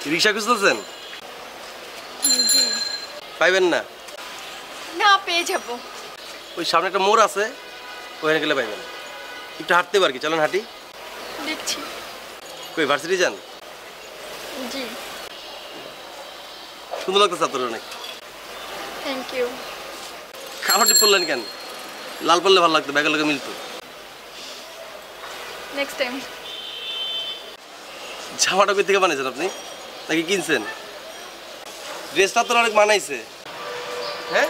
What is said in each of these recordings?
রিক্সা খুঁজতেছেন? জি। পাইবেন না? না, পেয়ে যাব। ওই সামনে একটা মোড় আছে, ওখানে গেলে পাইবেন। একটু হাঁটতে পারি, চলেন হাঁটি। দেখছি। কই ভার্সিটি যান? জি। সুন্দর লাগতেছে আপনার অনেক। Thank you. কালো টিপ পরলেন কেন? লাল পরলে ভালো লাগতো, ব্যাগের লোকে মিলতো। Next time. জামাটা কই থেকে বানাইছেন আপনি, নাকি কিনছেন? ড্রেসটা তো অনেক মানাইছে। হ্যাঁ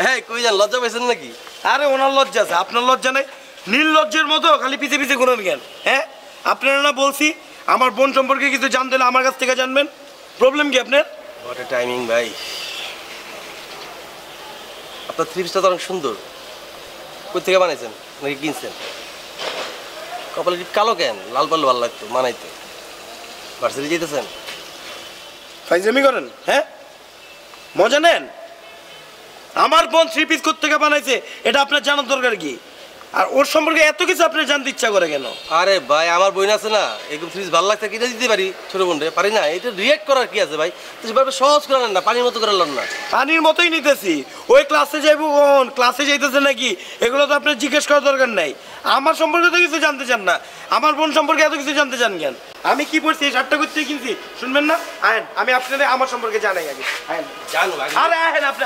হ্যাঁ, কই যান, লজ্জা পাইছেন নাকি? আরে ওনার লজ্জা আছে, আপনার লজ্জা নেই? নীল লজ্জের মতো খালি পিছে পিছে ঘুরেন কেন? হ্যাঁ, আপনারা না বলছি আমার বোন সম্পর্কে কিছু জানতে হলে আমার কাছ থেকে জানবেন। প্রবলেম কি আপনার? হোয়াট এ টাইমিং ভাই। আপনার থ্রি পিসটা তো অনেক সুন্দর। কই থেকে বানাইছেন নাকি কিনছেন? কপালে টিপ কালো কেন? লাল পারলে ভালো লাগতো, মানাইতো। ভার্সিটি যেতেছেন? ফাইজলামি করেন? হ্যাঁ, মজা নেন? আমার বোন থ্রি পিস থেকে বানাইছে, এটা আপনার জানার দরকার কি? আর ওর সম্পর্কে এত কিছু আপনার জানতে ইচ্ছা করে কেন? আরে ভাই, আমার বই আছে না, এরকম ফ্রিজ ভালো লাগছে, কিনে দিতে পারি ছোট বোনরে, পারি না? এটা রিয়েক্ট করার কি আছে ভাই? তো সহজ করে নেন না, পানির মতো করে নেন না। পানির মতোই নিতেছি। ওই ক্লাসে যাইবো, ক্লাসে যাইতেছে নাকি, এগুলো তো আপনার জিজ্ঞেস করার দরকার নাই। আমার সম্পর্কে তো কিছু জানতে চান না, আমার বোন সম্পর্কে এত কিছু জানতে চান কেন? আমি কি পড়ছি, এই শার্টটা করতে কিনছি, শুনবেন না? আয়েন, আমি আপনাদের আমার সম্পর্কে জানাই আগে। আয়েন, জানো আরে আয়েন, আপনি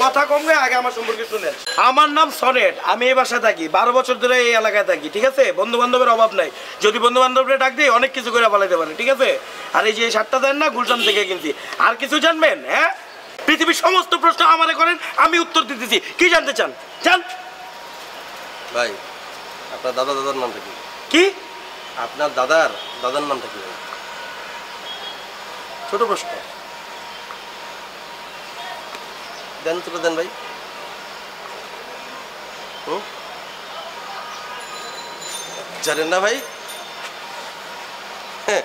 কথা কম গেলে আগে আমার সম্পর্কে শুনেন। আমার নাম সনেট, আমি এই বাসায় থাকি, 12 বছর ধরে এই এলাকায় থাকি, ঠিক আছে? বন্ধু বান্ধবের অভাব নাই, যদি বন্ধু বান্ধবরা ডাক দিই অনেক কিছু করে বলাইতে পারে, ঠিক আছে? আর এই যে শার্টটা দেন না, গুলশান থেকে কিনছি। আর কিছু জানবেন? হ্যাঁ, পৃথিবীর সমস্ত প্রশ্ন আমারে করেন, আমি উত্তর দিতেছি। কি জানতে চান জান ভাই। আপনার দাদার নামটা কি? কি? আপনার দাদার নামটা কি ভাই? ছোট প্রশ্ন, দেন তো দেন ভাই। জানেন না ভাই? হ্যাঁ,